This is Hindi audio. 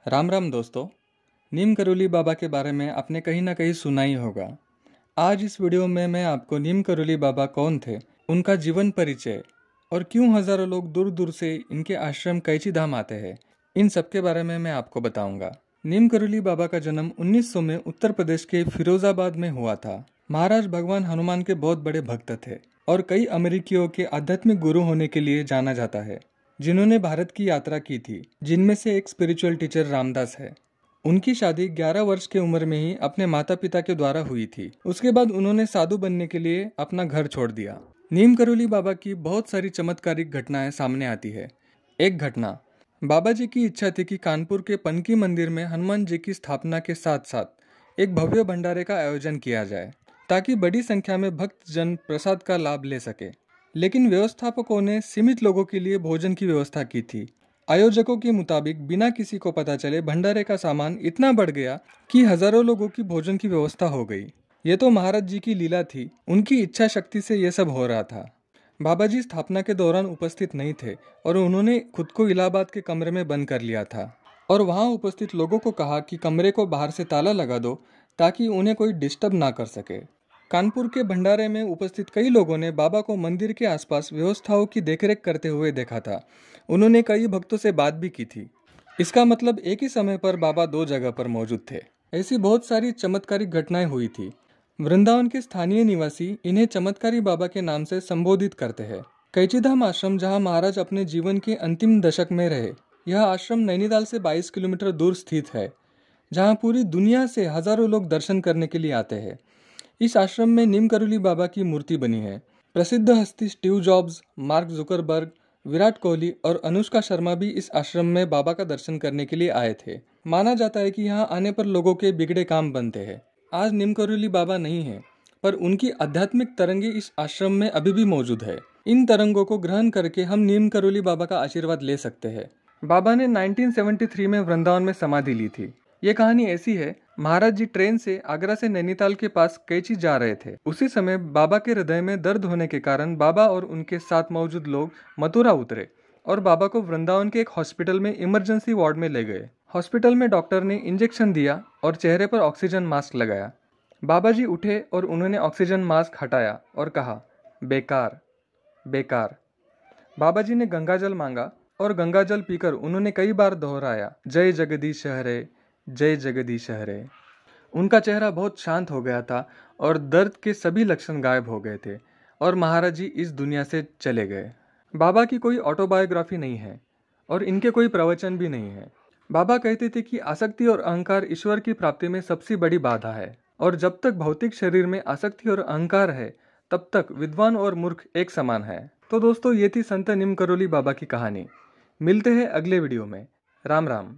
राम राम दोस्तों। नीम करोली बाबा के बारे में आपने कहीं ना कहीं सुना ही होगा। आज इस वीडियो में मैं आपको नीम करोली बाबा कौन थे, उनका जीवन परिचय और क्यों हजारों लोग दूर दूर से इनके आश्रम कैची धाम आते हैं, इन सब के बारे में मैं आपको बताऊंगा। नीम करोली बाबा का जन्म 1900 में उत्तर प्रदेश के फिरोजाबाद में हुआ था। महाराज भगवान हनुमान के बहुत बड़े भक्त थे और कई अमेरिकियों के आध्यात्मिक गुरु होने के लिए जाना जाता है, जिन्होंने भारत की यात्रा की थी, जिनमें से एक स्पिरिचुअल टीचर रामदास है। उनकी शादी 11 वर्ष की उम्र में ही अपने माता पिता के द्वारा हुई थी। उसके बाद उन्होंने साधु बनने के लिए अपना घर छोड़ दिया। नीम करोली बाबा की बहुत सारी चमत्कारिक घटनाएं सामने आती है। एक घटना, बाबा जी की इच्छा थी कि कानपुर के पनकी मंदिर में हनुमान जी की स्थापना के साथ साथ एक भव्य भंडारे का आयोजन किया जाए, ताकि बड़ी संख्या में भक्त जन प्रसाद का लाभ ले सके। लेकिन व्यवस्थापकों ने सीमित लोगों के लिए भोजन की व्यवस्था की थी। आयोजकों के मुताबिक बिना किसी को पता चले भंडारे का सामान इतना बढ़ गया कि हजारों लोगों की भोजन की व्यवस्था हो गई। ये तो महाराज जी की लीला थी, उनकी इच्छा शक्ति से यह सब हो रहा था। बाबा जी स्थापना के दौरान उपस्थित नहीं थे और उन्होंने खुद को इलाहाबाद के कमरे में बंद कर लिया था और वहां उपस्थित लोगों को कहा कि कमरे को बाहर से ताला लगा दो, ताकि उन्हें कोई डिस्टर्ब ना कर सके। कानपुर के भंडारे में उपस्थित कई लोगों ने बाबा को मंदिर के आसपास व्यवस्थाओं की देखरेख करते हुए देखा था। उन्होंने कई भक्तों से बात भी की थी। इसका मतलब एक ही समय पर बाबा दो जगह पर मौजूद थे। ऐसी बहुत सारी चमत्कारिक घटनाएं हुई थी। वृंदावन के स्थानीय निवासी इन्हें चमत्कारी बाबा के नाम से संबोधित करते हैं। कैचीधाम आश्रम, जहां महाराज अपने जीवन के अंतिम दशक में रहे, यह आश्रम नैनीताल से 22 किलोमीटर दूर स्थित है, जहां पूरी दुनिया से हजारों लोग दर्शन करने के लिए आते हैं। इस आश्रम में नीम करोली बाबा की मूर्ति बनी है। प्रसिद्ध हस्ती Steve jobs, mark Zuckerberg, Virat Kohli और अनुष्का शर्मा भी इस आश्रम में बाबा का दर्शन करने के लिए आए थे। माना जाता है कि यहाँ आने पर लोगों के बिगड़े काम बनते हैं। आज नीम करोली बाबा नहीं है, पर उनकी आध्यात्मिक तरंगे इस आश्रम में अभी भी मौजूद है। इन तरंगों को ग्रहण करके हम नीम करोली बाबा का आशीर्वाद ले सकते हैं। बाबा ने 1973 में वृंदावन में समाधि ली थी। ये कहानी ऐसी है, महाराज जी ट्रेन से आगरा से नैनीताल के पास कैची जा रहे थे। उसी समय बाबा के हृदय में दर्द होने के कारण बाबा और उनके साथ मौजूद लोग मथुरा उतरे और बाबा को वृंदावन के एक हॉस्पिटल में इमरजेंसी वार्ड में ले गए। हॉस्पिटल में डॉक्टर ने इंजेक्शन दिया और चेहरे पर ऑक्सीजन मास्क लगाया। बाबा जी उठे और उन्होंने ऑक्सीजन मास्क हटाया और कहा, बेकार बेकार। बाबा जी ने गंगाजल मांगा और गंगाजल पीकर उन्होंने कई बार दोहराया, जय जगदीश हरे, जय जगदीश हरे। उनका चेहरा बहुत शांत हो गया था और दर्द के सभी लक्षण गायब हो गए थे और महाराज जी इस दुनिया से चले गए। बाबा की कोई ऑटोबायोग्राफी नहीं है और इनके कोई प्रवचन भी नहीं है। बाबा कहते थे कि आसक्ति और अहंकार ईश्वर की प्राप्ति में सबसे बड़ी बाधा है और जब तक भौतिक शरीर में आसक्ति और अहंकार है, तब तक विद्वान और मूर्ख एक समान है। तो दोस्तों, ये थी संत नीम करोली बाबा की कहानी। मिलते हैं अगले वीडियो में। राम राम।